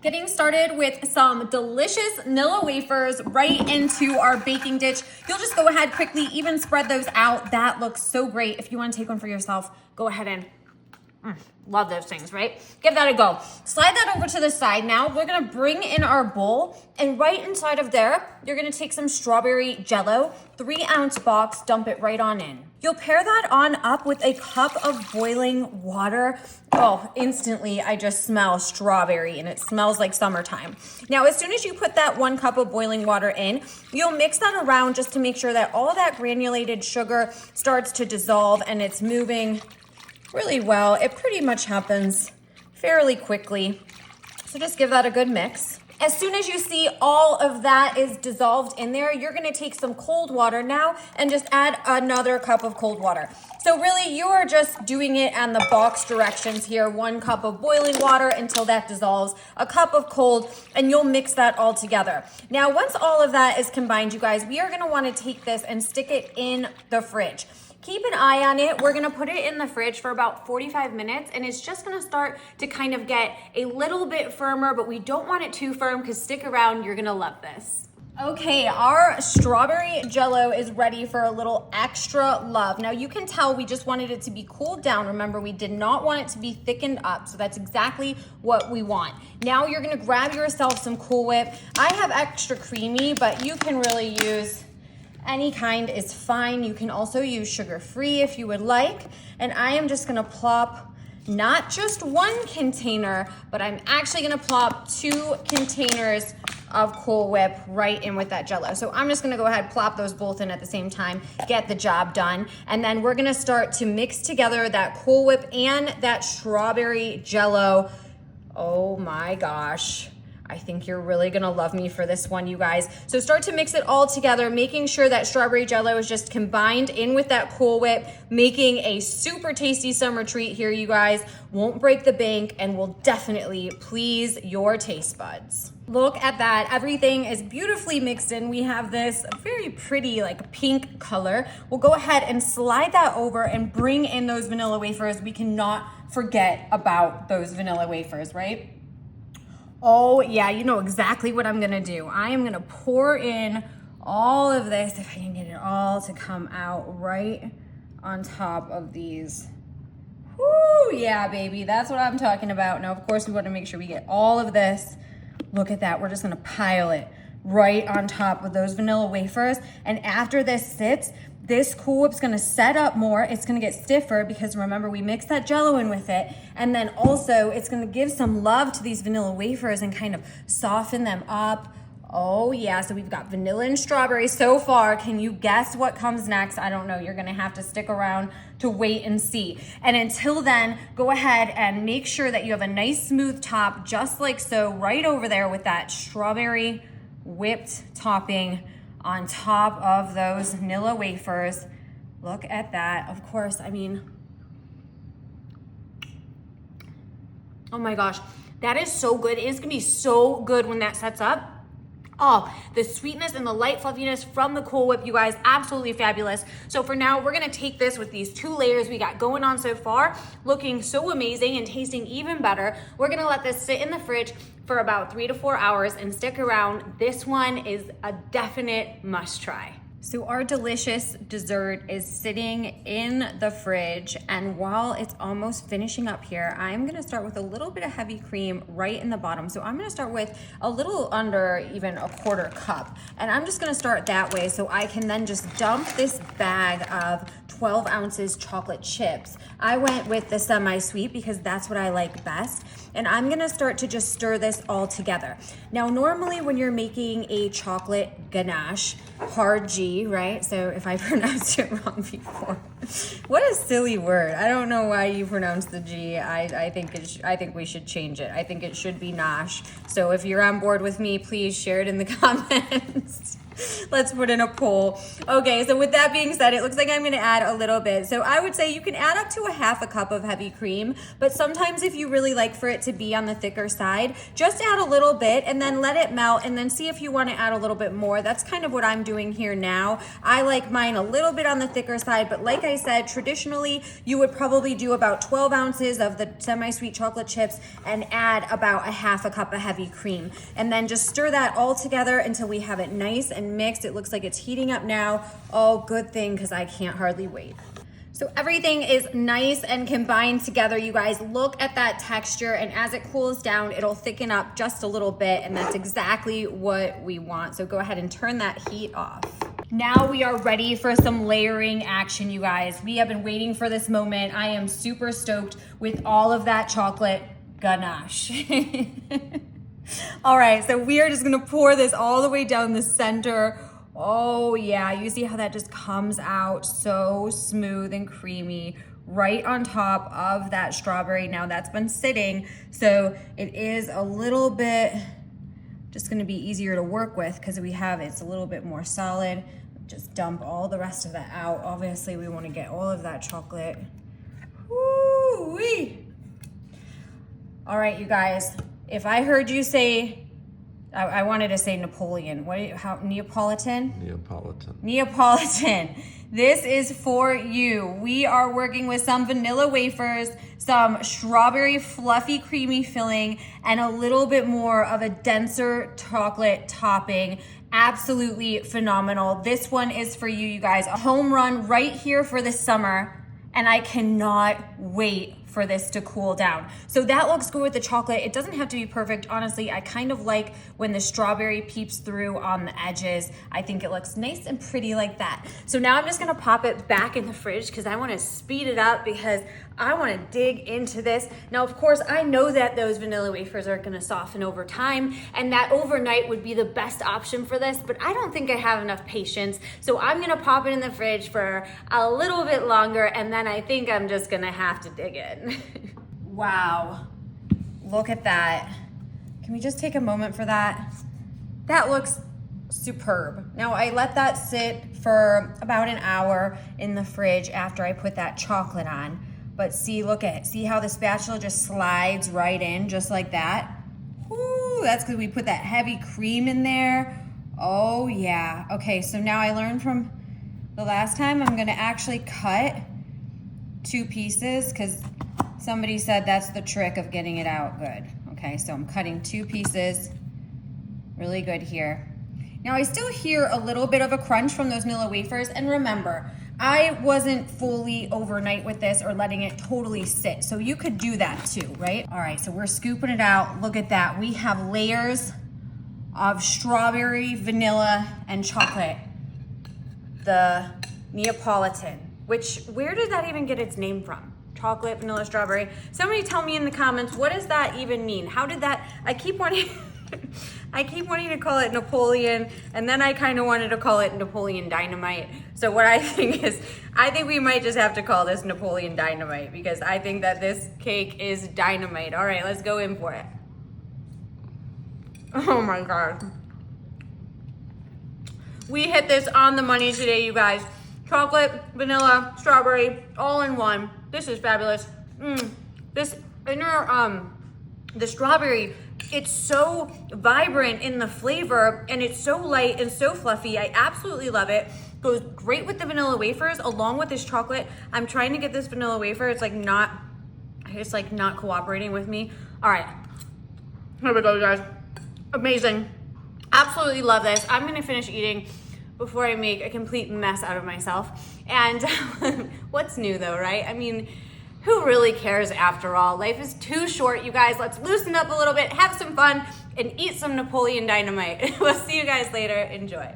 Getting started with some delicious Nilla wafers right into our baking dish. You'll just go ahead quickly, even spread those out. That looks so great. If you want to take one for yourself, go ahead and love those things, right? Give that a go. Slide that over to the side. Now we're gonna bring in our bowl, and right inside of there, you're gonna take some strawberry jello, 3-ounce box, dump it right on in. You'll pair that on up with a cup of boiling water. Oh, instantly I just smell strawberry and it smells like summertime. Now, as soon as you put that 1 cup of boiling water in, you'll mix that around just to make sure that all that granulated sugar starts to dissolve and it's moving really well. It pretty much happens fairly quickly. So just give that a good mix. As soon as you see all of that is dissolved in there, you're gonna take some cold water now and just add another cup of cold water. So really you are just doing it on the box directions here. 1 cup of boiling water until that dissolves, a cup of cold, and you'll mix that all together. Now, once all of that is combined, you guys, we are gonna wanna take this and stick it in the fridge. Keep an eye on it. We're gonna put it in the fridge for about 45 minutes and it's just gonna start to kind of get a little bit firmer, but we don't want it too firm because stick around, you're gonna love this. Okay, our strawberry jello is ready for a little extra love. Now you can tell we just wanted it to be cooled down. Remember, we did not want it to be thickened up, so that's exactly what we want. Now you're gonna grab yourself some Cool Whip. I have extra creamy, but you can really use any kind is fine. You can also use sugar-free if you would like. And I am just gonna plop not just 1 container, but I'm actually gonna plop 2 containers of Cool Whip right in with that jello. So I'm just gonna go ahead, plop those both in at the same time, get the job done. And then we're gonna start to mix together that Cool Whip and that strawberry jello. Oh my gosh. I think you're really gonna love me for this one, you guys. So start to mix it all together, making sure that strawberry jello is just combined in with that Cool Whip, making a super tasty summer treat here, you guys. Won't break the bank and will definitely please your taste buds. Look at that, everything is beautifully mixed in. We have this very pretty like pink color. We'll go ahead and slide that over and bring in those vanilla wafers. We cannot forget about those vanilla wafers, right? Oh yeah, you know exactly what I'm gonna do. I am gonna pour in all of this, if I can get it all to come out right on top of these. Whoo, yeah, baby, that's what I'm talking about. Now, of course, we wanna make sure we get all of this. Look at that, we're just gonna pile it right on top of those vanilla wafers. And after this sits, this Cool Whip's gonna set up more. It's gonna get stiffer because remember, we mixed that jello in with it. And then also it's gonna give some love to these vanilla wafers and kind of soften them up. Oh yeah, so we've got vanilla and strawberry so far. Can you guess what comes next? I don't know, you're gonna have to stick around to wait and see. And until then, go ahead and make sure that you have a nice smooth top, just like so, right over there with that strawberry whipped topping on top of those Nilla wafers. Look at that. Of course, I mean, oh my gosh, that is so good. It is gonna be so good when that sets up. Oh, the sweetness and the light fluffiness from the Cool Whip, you guys, absolutely fabulous. So for now, we're gonna take this with these 2 layers we got going on so far, looking so amazing and tasting even better. We're gonna let this sit in the fridge for about 3 to 4 hours and stick around. This one is a definite must try. So our delicious dessert is sitting in the fridge, and while it's almost finishing up here, I'm gonna start with a little bit of heavy cream right in the bottom. So I'm gonna start with a little under even a 1/4 cup, and I'm just gonna start that way so I can then just dump this bag of 12 ounces chocolate chips. I went with the semi-sweet because that's what I like best. And I'm gonna start to just stir this all together. Now, normally when you're making a chocolate ganache, hard G, right? So if I pronounced it wrong before, what a silly word. I don't know why you pronounced the G. I think we should change it. I think it should be nosh. So if you're on board with me, please share it in the comments. Let's put in a poll. Okay, so with that being said, it looks like I'm gonna add a little bit. So I would say you can add up to a half a cup of heavy cream, but sometimes if you really like for it to be on the thicker side, just add a little bit and then let it melt and then see if you wanna add a little bit more. That's kind of what I'm doing here now. I like mine a little bit on the thicker side, but like I said, traditionally, you would probably do about 12 ounces of the semi-sweet chocolate chips and add about a half a cup of heavy cream. And then just stir that all together until we have it nice and mixed. It looks like it's heating up now. Oh, good thing, because I can't hardly wait. So everything is nice and combined together, you guys. Look at that texture, and as it cools down, it'll thicken up just a little bit, and that's exactly what we want. So go ahead and turn that heat off. Now we are ready for some layering action, you guys. We have been waiting for this moment. I am super stoked with all of that chocolate ganache. All right, so we are just gonna pour this all the way down the center. Oh yeah, you see how that just comes out so smooth and creamy right on top of that strawberry. Now that's been sitting, so it is a little bit just gonna be easier to work with because it's a little bit more solid. Just dump all the rest of that out. Obviously we wanna get all of that chocolate. Woo-wee. All right, you guys. If I heard you say, I wanted to say Napoleon. Neapolitan? Neapolitan. Neapolitan. This is for you. We are working with some vanilla wafers, some strawberry fluffy creamy filling, and a little bit more of a denser chocolate topping. Absolutely phenomenal. This one is for you, you guys. A home run right here for the summer, and I cannot wait for this to cool down. So that looks good with the chocolate. It doesn't have to be perfect. Honestly, I kind of like when the strawberry peeps through on the edges. I think it looks nice and pretty like that. So now I'm just gonna pop it back in the fridge because I wanna speed it up because I wanna dig into this. Now, of course, I know that those vanilla wafers are gonna soften over time and that overnight would be the best option for this, but I don't think I have enough patience. So I'm gonna pop it in the fridge for a little bit longer and then I think I'm just gonna have to dig in. Wow, look at that. Can we just take a moment for that? That looks superb. Now I let that sit for about an hour in the fridge after I put that chocolate on. But see how the spatula just slides right in just like that? Woo, that's because we put that heavy cream in there. Oh yeah. Okay, so now I learned from the last time I'm gonna actually cut 2 pieces because somebody said that's the trick of getting it out good. Okay, so I'm cutting 2 pieces. Really good here. Now I still hear a little bit of a crunch from those vanilla wafers, and remember, I wasn't fully overnight with this or letting it totally sit, so you could do that too, right? All right, so we're scooping it out. Look at that. We have layers of strawberry, vanilla, and chocolate. The Neapolitan, where did that even get its name from? Chocolate, vanilla, strawberry. Somebody tell me in the comments, what does that even mean? How did that, I keep wanting to call it Napoleon, and then I kind of wanted to call it Napoleon Dynamite. So what I think is, I think we might just have to call this Napoleon Dynamite because I think that this cake is dynamite. All right, let's go in for it. Oh my God. We hit this on the money today, you guys. Chocolate, vanilla, strawberry, all in one. This is fabulous. This inner, the strawberry, it's so vibrant in the flavor and it's so light and so fluffy. I absolutely love it. Goes great with the vanilla wafers along with this chocolate. I'm trying to get this vanilla wafer. It's like not cooperating with me. All right, here we go, guys. Amazing. Absolutely love this. I'm gonna finish eating before I make a complete mess out of myself. And what's new though, right? I mean, who really cares after all? Life is too short, you guys. Let's loosen up a little bit, have some fun, and eat some Napoleon Dynamite. We'll see you guys later. Enjoy.